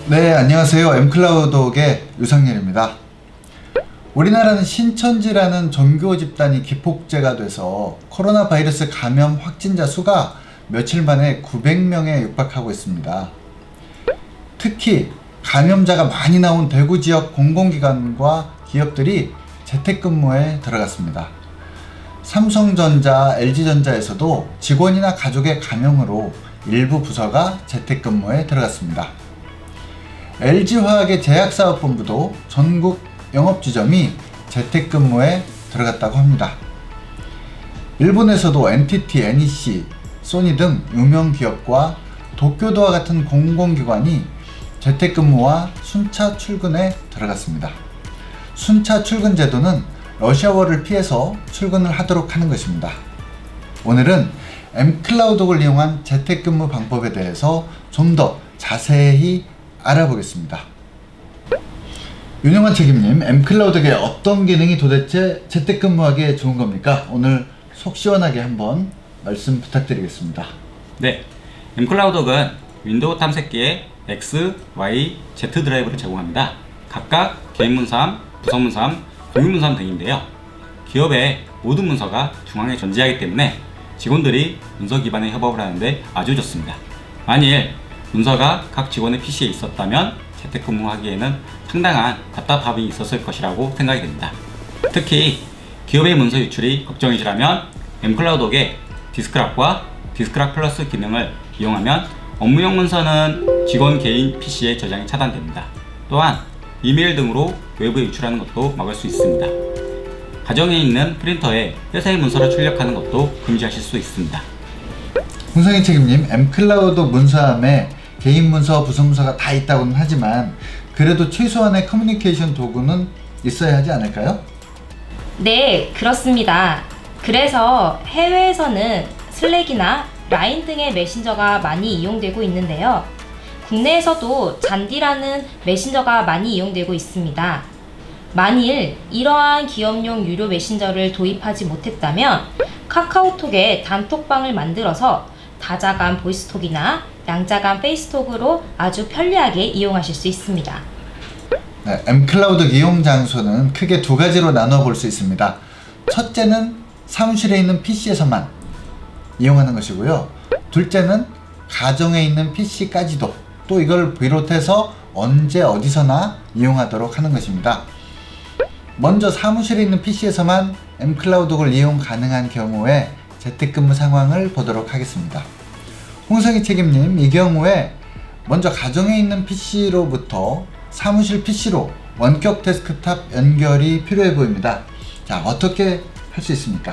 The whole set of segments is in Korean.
네, 안녕하세요. 엠클라우드옥의 유상렬입니다. 우리나라는 신천지라는 종교 집단이 기폭제가 돼서 코로나 바이러스 감염 확진자 수가 며칠 만에 900명에 육박하고 있습니다. 특히 감염자가 많이 나온 대구 지역 공공기관과 기업들이 재택근무에 들어갔습니다. 삼성전자, LG전자에서도 직원이나 가족의 감염으로 일부 부서가 재택근무에 들어갔습니다. LG화학의 제약사업본부도 전국 영업지점이 재택근무에 들어갔다고 합니다. 일본에서도 NTT, NEC, 소니 등 유명 기업과 도쿄도와 같은 공공기관이 재택근무와 순차 출근에 들어갔습니다. 순차 출근 제도는 러시아워를 피해서 출근을 하도록 하는 것입니다. 오늘은 엠클라우드옥을 이용한 재택근무 방법에 대해서 좀 더 자세히 알아보겠습니다. 윤영환 책임님, 엠클라우드옥의 어떤 기능이 도대체 재택근무하기에 좋은 겁니까? 오늘 속 시원하게 한번 말씀 부탁드리겠습니다. 네, 엠클라우드옥은 윈도우 탐색기에 X, Y, Z 드라이브를 제공합니다. 각각 개인 문서함, 부서 문서함, 공유 문서함 등인데요. 기업의 모든 문서가 중앙에 존재하기 때문에 직원들이 문서 기반의 협업을 하는데 아주 좋습니다. 만일 문서가 각 직원의 PC에 있었다면 재택근무하기에는 상당한 답답함이 있었을 것이라고 생각이 됩니다. 특히 기업의 문서 유출이 걱정이시라면 엠클라우드옥의 디스크락과 디스크락 플러스 기능을 이용하면 업무용 문서는 직원 개인 PC에 저장이 차단됩니다. 또한 이메일 등으로 외부에 유출하는 것도 막을 수 있습니다. 가정에 있는 프린터에 회사의 문서를 출력하는 것도 금지하실 수 있습니다. 홍성희 책임님, 엠클라우드옥 문서함에 개인 문서, 부서 문서가 다 있다고는 하지만 그래도 최소한의 커뮤니케이션 도구는 있어야 하지 않을까요? 네, 그렇습니다. 그래서 해외에서는 슬랙이나 라인 등의 메신저가 많이 이용되고 있는데요. 국내에서도 잔디라는 메신저가 많이 이용되고 있습니다. 만일 이러한 기업용 유료 메신저를 도입하지 못했다면 카카오톡에 단톡방을 만들어서 다자간 보이스톡이나 양자간 페이스톡으로 아주 편리하게 이용하실 수 있습니다. 네, 엠클라우드 이용 장소는 크게 두 가지로 나눠 볼 수 있습니다. 첫째는 사무실에 있는 PC에서만 이용하는 것이고요. 둘째는 가정에 있는 PC까지도 또 이걸 비롯해서 언제 어디서나 이용하도록 하는 것입니다. 먼저 사무실에 있는 PC에서만 엠클라우드옥을 이용 가능한 경우에 재택근무 상황을 보도록 하겠습니다. 홍성희 책임님, 이 경우에 먼저 가정에 있는 PC로부터 사무실 PC로 원격 데스크탑 연결이 필요해 보입니다. 자, 어떻게 할 수 있습니까?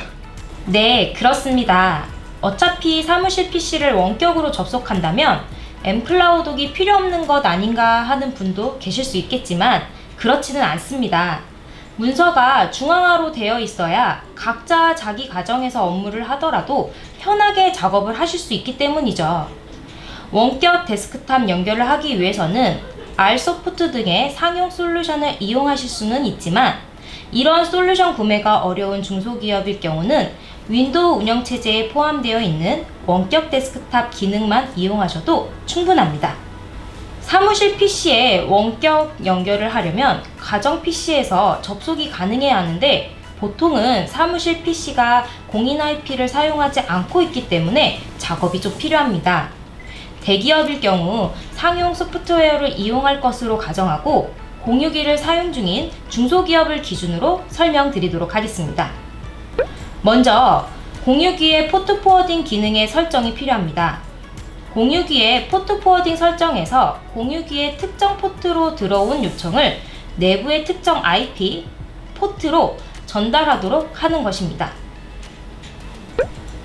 네, 그렇습니다. 어차피 사무실 PC를 원격으로 접속한다면 엠클라우드옥이 필요 없는 것 아닌가 하는 분도 계실 수 있겠지만 그렇지는 않습니다. 문서가 중앙화로 되어 있어야 각자 자기 가정에서 업무를 하더라도 편하게 작업을 하실 수 있기 때문이죠. 원격 데스크탑 연결을 하기 위해서는 R소프트 등의 상용 솔루션을 이용하실 수는 있지만 이런 솔루션 구매가 어려운 중소기업일 경우는 윈도우 운영체제에 포함되어 있는 원격 데스크탑 기능만 이용하셔도 충분합니다. 사무실 PC에 원격 연결을 하려면 가정 PC에서 접속이 가능해야 하는데 보통은 사무실 PC가 공인 IP를 사용하지 않고 있기 때문에 작업이 좀 필요합니다. 대기업일 경우 상용 소프트웨어를 이용할 것으로 가정하고 공유기를 사용 중인 중소기업을 기준으로 설명드리도록 하겠습니다. 먼저 공유기의 포트 포워딩 기능의 설정이 필요합니다. 공유기의 포트 포워딩 설정에서 공유기의 특정 포트로 들어온 요청을 내부의 특정 IP, 포트로 전달하도록 하는 것입니다.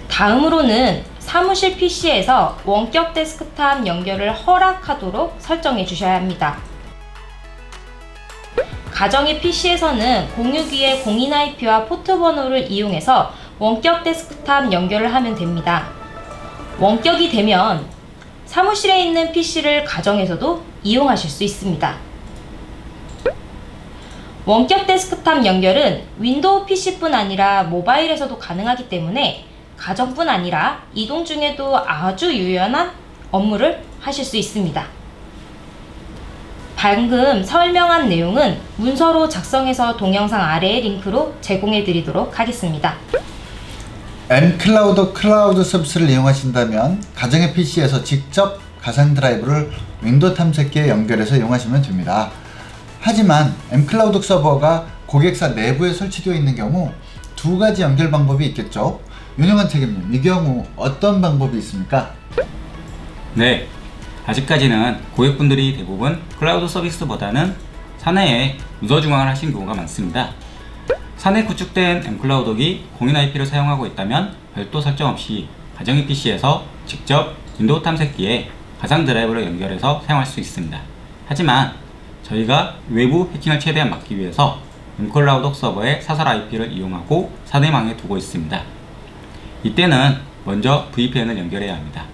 다음으로는 사무실 PC에서 원격 데스크탑 연결을 허락하도록 설정해 주셔야 합니다. 가정의 PC에서는 공유기의 공인 IP와 포트 번호를 이용해서 원격 데스크탑 연결을 하면 됩니다. 원격이 되면 사무실에 있는 PC를 가정에서도 이용하실 수 있습니다. 원격 데스크탑 연결은 윈도우 PC뿐 아니라 모바일에서도 가능하기 때문에 가정뿐 아니라 이동 중에도 아주 유연한 업무를 하실 수 있습니다. 방금 설명한 내용은 문서로 작성해서 동영상 아래의 링크로 제공해 드리도록 하겠습니다. mCloud 클라우드 서비스를 이용하신다면 가정의 PC에서 직접 가상 드라이브를 윈도우 탐색기에 연결해서 이용하시면 됩니다. 하지만 mCloud 서버가 고객사 내부에 설치되어 있는 경우 두 가지 연결 방법이 있겠죠. 윤영환 책임님, 이 경우 어떤 방법이 있습니까? 네, 아직까지는 고객분들이 대부분 클라우드 서비스보다는 사내에 문서 중앙을 하신 경우가 많습니다. 사내 구축된 mCloud이 공인 IP를 사용하고 있다면 별도 설정 없이 가정의 PC에서 직접 윈도우 탐색기에 가상 드라이브를 연결해서 사용할 수 있습니다. 하지만 저희가 외부 해킹을 최대한 막기 위해서 mCloud 서버의 사설 IP를 이용하고 사내망에 두고 있습니다. 이때는 먼저 VPN을 연결해야 합니다.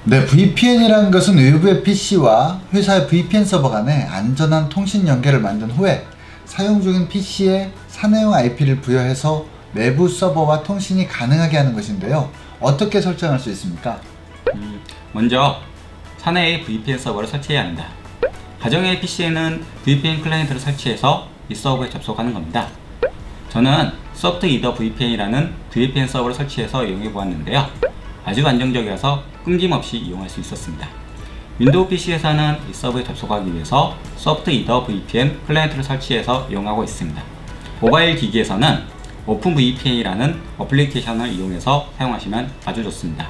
네, VPN이라는 것은 외부의 PC와 회사의 VPN 서버 간에 안전한 통신 연결을 만든 후에 사용 중인 PC에 사내용 IP를 부여해서 내부 서버와 통신이 가능하게 하는 것인데요. 어떻게 설정할 수 있습니까? 먼저 사내에 VPN 서버를 설치해야 합니다. 가정의 PC에는 VPN 클라이언트를 설치해서 이 서버에 접속하는 겁니다. 저는 소프트 이더 VPN이라는 VPN 서버를 설치해서 이용해 보았는데요. 아주 안정적이라서 끊김없이 이용할 수 있었습니다. 윈도우 PC에서는 이 서버에 접속하기 위해서 소프트 이더 VPN 클라이언트를 설치해서 이용하고 있습니다. 모바일 기기에서는 오픈 VPN이라는 어플리케이션을 이용해서 사용하시면 아주 좋습니다.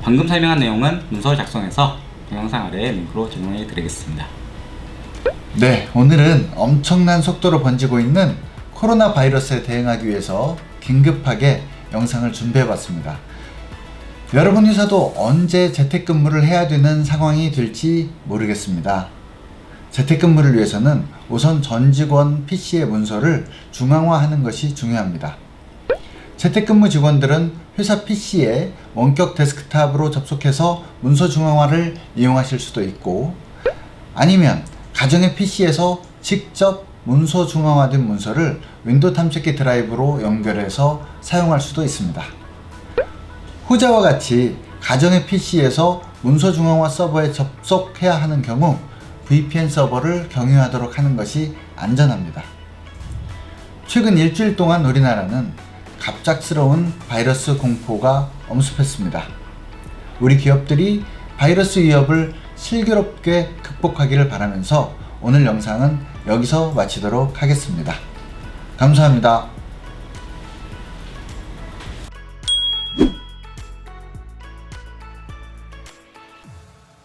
방금 설명한 내용은 문서를 작성해서 동영상 아래에 링크로 제공해 드리겠습니다. 네, 오늘은 엄청난 속도로 번지고 있는 코로나 바이러스에 대응하기 위해서 긴급하게 영상을 준비해 봤습니다. 여러분 회사도 언제 재택근무를 해야 되는 상황이 될지 모르겠습니다. 재택근무를 위해서는 우선 전 직원 PC의 문서를 중앙화하는 것이 중요합니다. 재택근무 직원들은 회사 PC에 원격 데스크탑으로 접속해서 문서 중앙화를 이용하실 수도 있고, 아니면 가정의 PC에서 직접 문서 중앙화된 문서를 윈도우 탐색기 드라이브로 연결해서 사용할 수도 있습니다. 후자와 같이 가정의 PC에서 문서 중앙화 서버에 접속해야 하는 경우 VPN 서버를 경유하도록 하는 것이 안전합니다. 최근 일주일 동안 우리나라는 갑작스러운 바이러스 공포가 엄습했습니다. 우리 기업들이 바이러스 위협을 슬기롭게 극복하기를 바라면서 오늘 영상은 여기서 마치도록 하겠습니다. 감사합니다.